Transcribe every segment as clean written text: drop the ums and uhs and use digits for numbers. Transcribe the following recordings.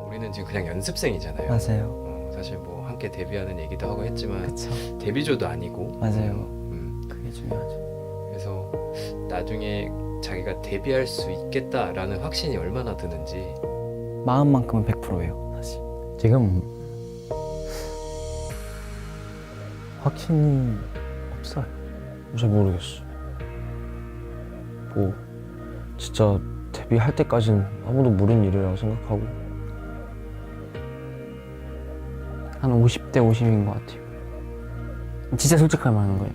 우리는 지금 그냥 연습생이잖아요. 맞아요. 사실 뭐 함께 데뷔하는 얘기도 하고 했지만 그쵸. 데뷔조도 아니고. 맞아요. 그게 중요하죠. 그래서 나중에 자기가 데뷔할 수 있겠다라는 확신이 얼마나 드는지. 마음만큼은 100%예요, 사실. 지금 확신이 없어요. 잘 모르겠어. 뭐 진짜 데뷔할 때까지는 아무도 모르는 일이라고 생각하고. 한 50대 50인 것 같아요. 진짜 솔직하게 말하는 거예요.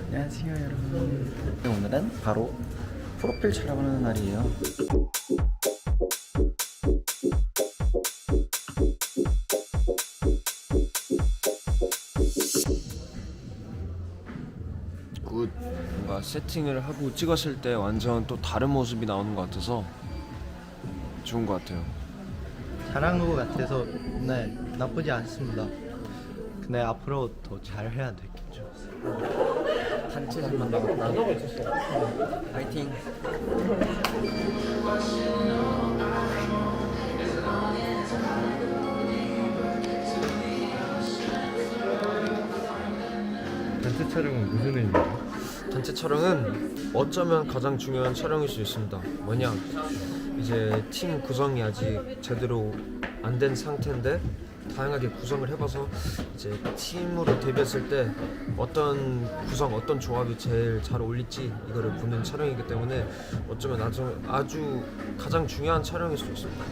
안녕하세요 여러분. 오늘은 바로 프로필 촬영하는 날이에요. 뭔가 세팅을 하고 찍었을 때 완전 또 다른 모습이 나오는 것 같아서 좋은 것 같아요. 잘한 것 같아서 네, 나쁘지 않습니다. 근데 앞으로 더 잘해야 되겠죠. 단체 한번 나갔다. 파이팅. 단체 촬영은 무슨 의미예요? 단체 촬영은 어쩌면 가장 중요한 촬영일 수 있습니다. 뭐냐, 이제 팀 구성이 아직 제대로 안 된 상태인데 다양하게 구성을 해봐서 이제 팀으로 데뷔했을 때 어떤 구성, 어떤 조합이 제일 잘 어울릴지 이거를 보는 촬영이기 때문에 어쩌면 아주 가장 중요한 촬영일 수 있습니다.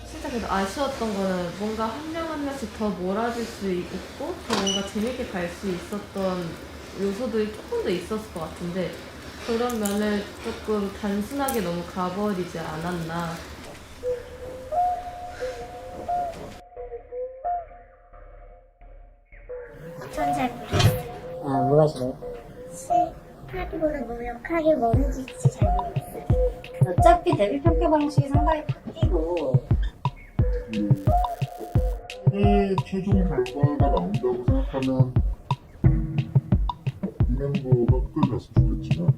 진짜 그래도 아쉬웠던 거는 뭔가 한 명 한 명씩 더 몰아줄 수 있고 더 뭔가 재밌게 갈 수 있었던 요소들이 조금 더 있었을 것 같은데 그런 면을 조금 단순하게 너무 가버리지 않았나. 전 잘 모르겠어요. 아, 뭐가 싫어요? 실하기보다 노력하기 뭔지 잘 모르겠어요. 어차피 데뷔 평가 방식이 상당히 바뀌고 최종 결과가 나온다고 생각하면 이 멤버가 끝까지 갔으면 좋겠지만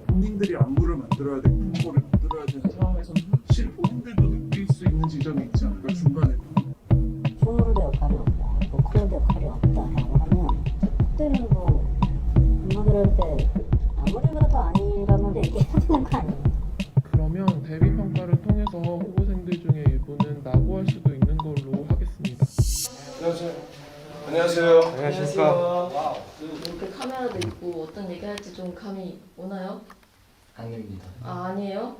본인들이 안무를 만들어야 되고 템포를 만들어야 되는 상황에서는 확실히 본인들도 느낄 수 있는 지점이 있지 않을까 중간에. 소울의 역할이 없다, 보컬의 역할이 없다라고 하면 그때는 뭐 멤버들 때 아무리 그래도 아니라면 얘기해야 되는 거 아니에요? 그러면 데뷔 평가를 통해서 후보생들 중에 일부는 낙오할 수도 있는 걸로 하겠습니다. 안녕하세요. 안녕하십니까. 이렇게 카메라도 있고 어떤 얘기 할지 좀 감이 오나요? 아닙니다. 아, 아니에요?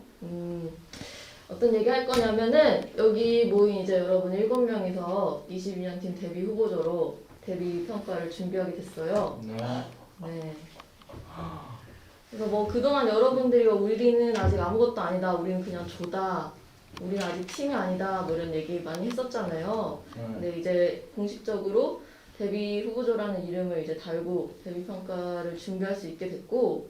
어떤 얘기 할 거냐면은 여기 모인 이제 여러분 7명이서 22년 팀 데뷔 후보자로 데뷔 평가를 준비하게 됐어요. 네. 그래서 뭐 그동안 여러분들이 우리는 아직 아무것도 아니다, 우리는 그냥 조다, 우리는 아직 팀이 아니다 뭐 이런 얘기 많이 했었잖아요. 근데 이제 공식적으로 데뷔 후보자라는 이름을 이제 달고 데뷔 평가를 준비할 수 있게 됐고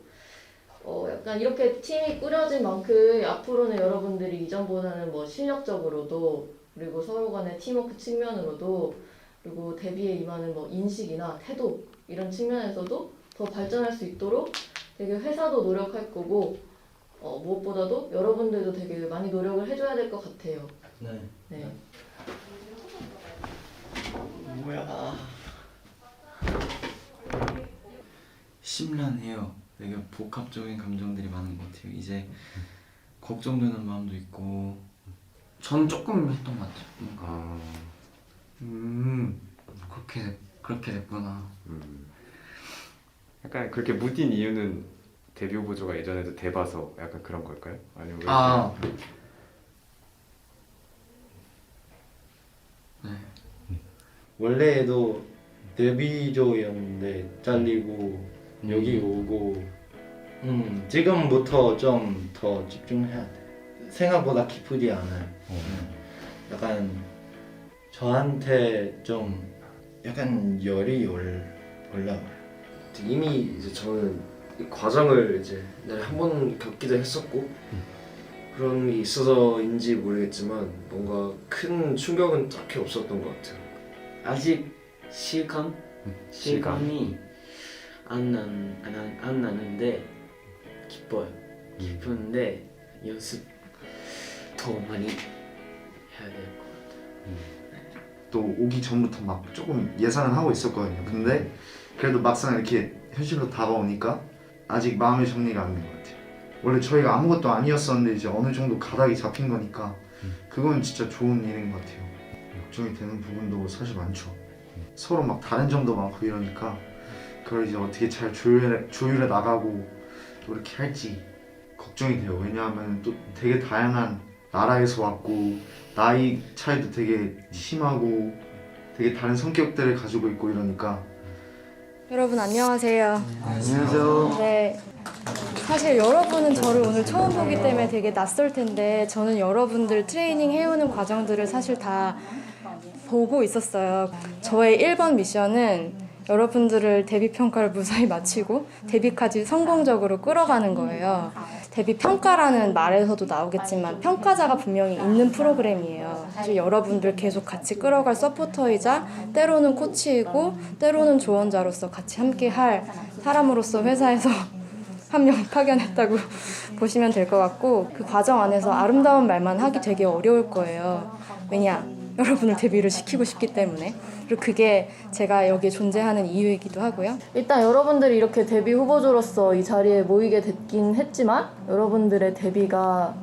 약간 이렇게 팀이 꾸려진 만큼 앞으로는 여러분들이 이전보다는 뭐 실력적으로도 그리고 서로 간의 팀워크 측면으로도 그리고 데뷔에 임하는 뭐 인식이나 태도 이런 측면에서도 더 발전할 수 있도록 되게 회사도 노력할 거고 무엇보다도 여러분들도 되게 많이 노력을 해줘야 될 것 같아요. 네. 네. 심란해요. 되게 복합적인 감정들이 많은 것 같아요. 이제 걱정되는 마음도 있고 전 조금 했던 것 같아요. 뭔가 그렇게 됐구나. 약간 그렇게 무딘 이유는 데뷔 후보조가 예전에도 돼봐서 약간 그런 걸까요? 아니면 왜 네. 원래도 데뷔조였는데 잘리고 여기 오고 지금부터 좀 더 집중해야 돼. 생각보다 기쁘지 않아요. 약간 저한테 좀 약간 열이 올라와요. 이미 이제 저는 이 과정을 이제 한 번 겪기도 했었고 그런 게 있어서인지 모르겠지만 뭔가 큰 충격은 딱히 없었던 것 같아요. 아직 실감이 안 나는데 기뻐요. 기쁜데 연습 더 많이 해야 될 것 같아요. 또 오기 전부터 막 조금 예상은 하고 있었거든요. 근데 그래도 막상 이렇게 현실로 다가오니까 아직 마음의 정리가 안 된 것 같아요. 원래 저희가 아무것도 아니었었는데 이제 어느 정도 가닥이 잡힌 거니까 그건 진짜 좋은 일인 것 같아요. 걱정이 되는 부분도 사실 많죠. 서로 막 다른 점도 많고 이러니까 그걸 이제 어떻게 잘 조율해 나가고 또 이렇게 할지 걱정이 돼요. 왜냐하면 또 되게 다양한 나라에서 왔고 나이 차이도 되게 심하고 되게 다른 성격들을 가지고 있고 이러니까. 여러분 안녕하세요. 안녕하세요. 네. 사실 여러분은 저를 오늘 처음 보기 때문에 되게 낯설 텐데 저는 여러분들 트레이닝 해오는 과정들을 사실 다 보고 있었어요. 저의 1번 미션은 여러분들을 데뷔 평가를 무사히 마치고 데뷔까지 성공적으로 끌어가는 거예요. 데뷔 평가라는 말에서도 나오겠지만 평가자가 분명히 있는 프로그램이에요. 사실 여러분들 계속 같이 끌어갈 서포터이자 때로는 코치이고 때로는 조언자로서 같이 함께 할 사람으로서 회사에서 한 명 파견했다고 보시면 될 것 같고 그 과정 안에서 아름다운 말만 하기 되게 어려울 거예요. 왜냐? 여러분을 데뷔를 시키고 싶기 때문에. 그리고 그게 제가 여기에 존재하는 이유이기도 하고요. 일단 여러분들이 이렇게 데뷔 후보조로서 이 자리에 모이게 됐긴 했지만 여러분들의 데뷔가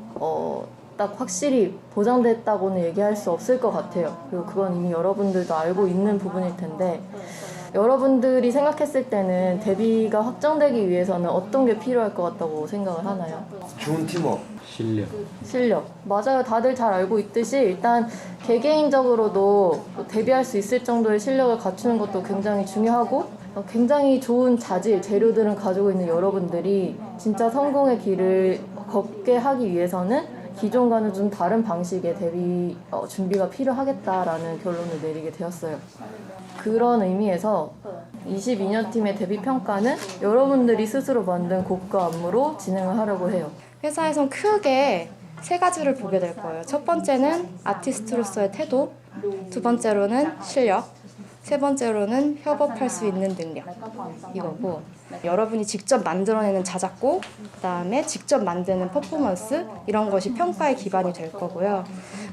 딱 확실히 보장됐다고는 얘기할 수 없을 것 같아요. 그리고 그건 이미 여러분들도 알고 있는 부분일 텐데 여러분들이 생각했을 때는 데뷔가 확정되기 위해서는 어떤 게 필요할 것 같다고 생각을 하나요? 좋은 팀워크. 실력. 맞아요. 다들 잘 알고 있듯이 일단 개개인적으로도 데뷔할 수 있을 정도의 실력을 갖추는 것도 굉장히 중요하고 굉장히 좋은 자질, 재료들은 가지고 있는 여러분들이 진짜 성공의 길을 걷게 하기 위해서는 기존과는 좀 다른 방식의 데뷔 준비가 필요하겠다라는 결론을 내리게 되었어요. 그런 의미에서 22년 팀의 데뷔 평가는 여러분들이 스스로 만든 곡과 안무로 진행을 하려고 해요. 회사에선 크게 3가지를 보게 될 거예요. 첫 번째는 아티스트로서의 태도, 두 번째로는 실력, 세 번째로는 협업할 수 있는 능력 이거고 여러분이 직접 만들어내는 자작곡, 그다음에 직접 만드는 퍼포먼스 이런 것이 평가의 기반이 될 거고요.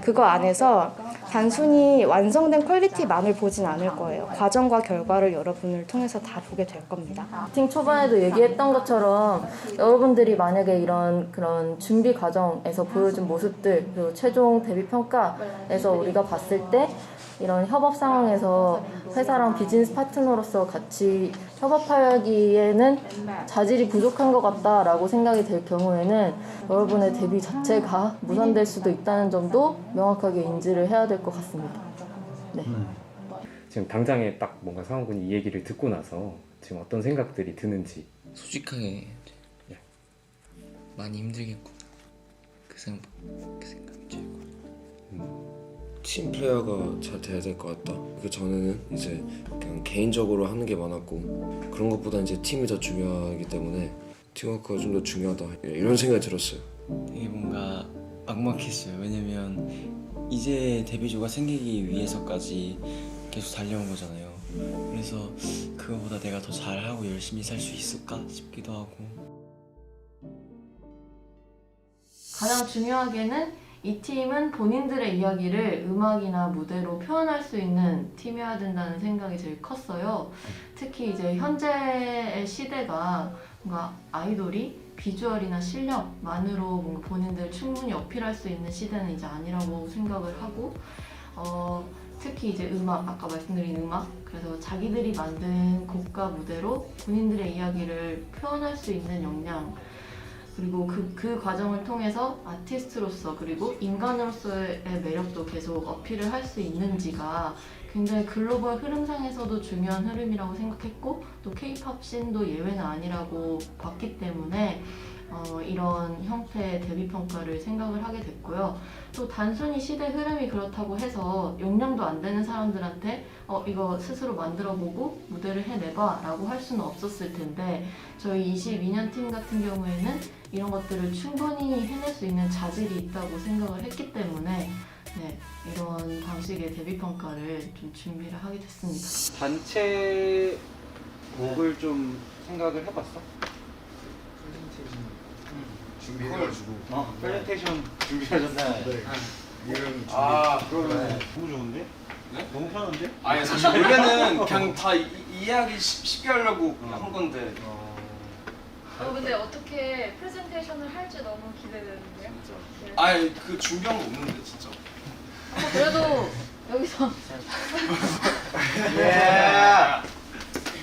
그거 안에서 단순히 완성된 퀄리티만을 보진 않을 거예요. 과정과 결과를 여러분을 통해서 다 보게 될 겁니다. 미팅 초반에도 얘기했던 것처럼 여러분들이 만약에 그런 준비 과정에서 보여준 모습들 그리고 최종 데뷔 평가에서 우리가 봤을 때 이런 협업 상황에서 회사랑 비즈니스 파트너로서 같이 협업하기에는 자질이 부족한 것 같다라고 생각이 될 경우에는 여러분의 데뷔 자체가 무산될 수도 있다는 점도 명확하게 인지를 해야 될 것 같습니다. 네. 지금 당장에 딱 뭔가 상원군이 이 얘기를 듣고 나서 지금 어떤 생각들이 드는지. 솔직하게 많이 힘들겠구나. 그 생각이 들고. 팀 플레이어가 잘 돼야 될 것 같다. 그 전에는 이제 그냥 개인적으로 하는 게 많았고 그런 것보다 이제 팀이 더 중요하기 때문에 팀워크가 좀 더 중요하다 이런 생각이 들었어요. 되게 뭔가 막막했어요. 왜냐면 이제 데뷔조가 생기기 위해서까지 계속 달려온 거잖아요. 그래서 그거보다 내가 더 잘하고 열심히 살 수 있을까 싶기도 하고. 가장 중요하게는 이 팀은 본인들의 이야기를 음악이나 무대로 표현할 수 있는 팀이어야 된다는 생각이 제일 컸어요. 특히 이제 현재의 시대가 뭔가 아이돌이 비주얼이나 실력만으로 뭔가 본인들 충분히 어필할 수 있는 시대는 이제 아니라고 생각을 하고 특히 이제 음악, 아까 말씀드린 음악, 그래서 자기들이 만든 곡과 무대로 본인들의 이야기를 표현할 수 있는 역량, 그리고 그 과정을 통해서 아티스트로서 그리고 인간으로서의 매력도 계속 어필을 할 수 있는지가 굉장히 글로벌 흐름상에서도 중요한 흐름이라고 생각했고, 또 K-POP 씬도 예외는 아니라고 봤기 때문에 이런 형태의 데뷔 평가를 생각을 하게 됐고요. 또 단순히 시대 흐름이 그렇다고 해서 역량도 안 되는 사람들한테 이거 스스로 만들어보고 무대를 해내봐 라고 할 수는 없었을 텐데, 저희 22년 팀 같은 경우에는 이런 것들을 충분히 해낼 수 있는 자질이 있다고 생각을 했기 때문에 이런 방식의 데뷔 평가를 좀 준비를 하게 됐습니다. 단체 곡을 좀 생각을 해봤어? 준비해가지고 프레젠테이션 준비하셨나요? 네. 이름 준비. 그러면 너무 좋은데? 네? 너무 편한데? 아니 사실 원래는 그냥 다 이해하기 쉽게 하려고 한 건데. 근데 어떻게 프레젠테이션을 할지 너무 기대되는데요? 아니 그 준비한 거 없는데 진짜. 그래도 여기서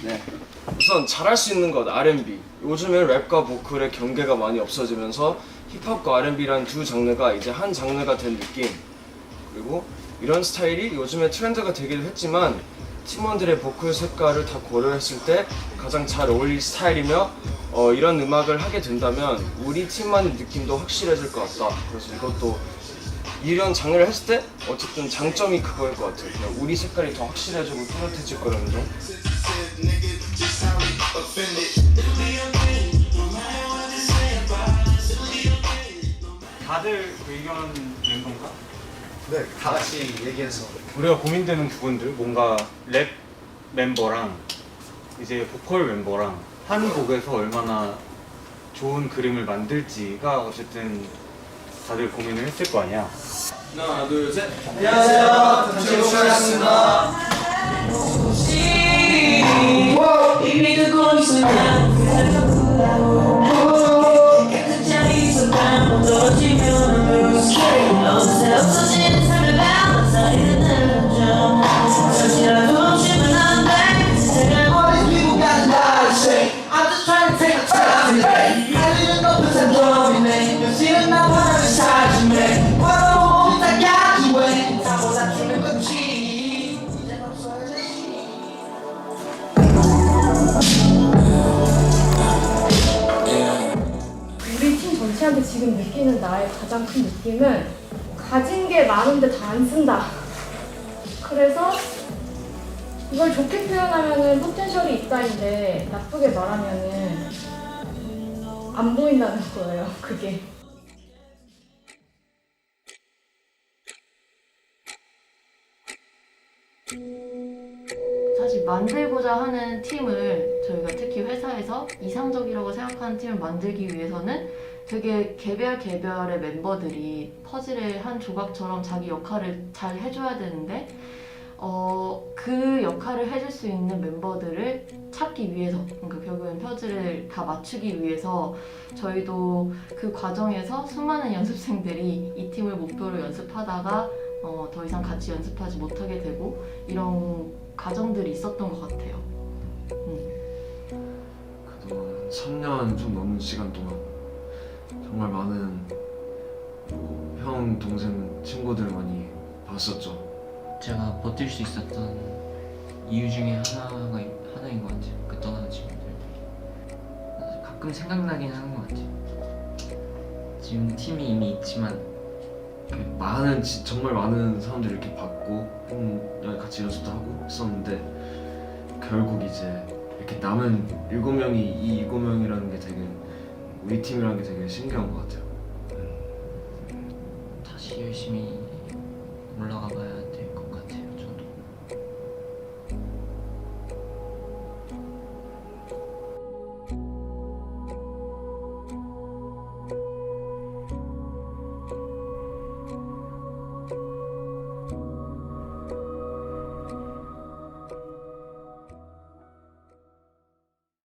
네. 우선 잘할 수 있는 것 R&B. 요즘엔 랩과 보컬의 경계가 많이 없어지면서 힙합과 R&B라는 두 장르가 이제 한 장르가 된 느낌. 그리고 이런 스타일이 요즘에 트렌드가 되기도 했지만 팀원들의 보컬 색깔을 다 고려했을 때 가장 잘 어울릴 스타일이며 이런 음악을 하게 된다면 우리 팀만의 느낌도 확실해질 것 같다. 그래서 이것도 이런 장르를 했을 때 어쨌든 장점이 그거일 것 같아요. 그냥 우리 색깔이 더 확실해지고 뚜렷해질 거라는 점. 다들 의견 낸 건가? 네, 다 같이 얘기해서. 우리가 고민되는 부분들, 뭔가 랩 멤버랑 이제 보컬 멤버랑 한 곡에서 얼마나 좋은 그림을 만들지가 어쨌든 다들 고민을 했을 거 아니야. 하나 둘 셋. 안녕하세요. 단체 곡이었습니다. 이미 듣고 있으면 같은 자리에서 난 떨어지면 어느새 없어지는 삶을 감사해는 점 잠시라도 쉬면 안돼 세상을 버린 기분까지 나를 say I'm just trying to take a time today 달리는 높은 산 domine 현실은 나 바람을 사주네 바로 다 야기왜 다 몰라주는 건지 이젠 없어졌지. 우리 팀 전체한테 지금 느끼는 나의 가장 큰 느낌은 가진 게 많은데 다 안 쓴다. 그래서 이걸 좋게 표현하면은 포텐셜이 있다인데 나쁘게 말하면은 안 보인다는 거예요. 그게. 사실 만들고자 하는 팀을 저희가 특히 회사에서 이상적이라고 생각하는 팀을 만들기 위해서는 되게 개별의 멤버들이 퍼즐의 한 조각처럼 자기 역할을 잘 해줘야 되는데 그 역할을 해줄 수 있는 멤버들을 찾기 위해서, 그러니까 결국엔 퍼즐을 다 맞추기 위해서 저희도 그 과정에서 수많은 연습생들이 이 팀을 목표로 연습하다가 더 이상 같이 연습하지 못하게 되고 이런 과정들이 있었던 것 같아요. 그동안 3년 좀 넘는 시간 동안 정말 많은 형, 동생, 친구들을 많이 봤었죠. 제가 버틸 수 있었던 이유 중에 하나인 것 같아요. 그 떠나는 친구들. 가끔 생각나긴 하는 것 같아요. 지금 팀이 이미 있지만 정말 많은 사람들을 이렇게 봤고 형이랑 같이 연습도 하고 했었는데 결국 이제 이렇게 남은 7명이 이 7명이라는 게 되게 우리 팀이라는 게 되게 신기한 것 같아요. 다시 열심히 올라가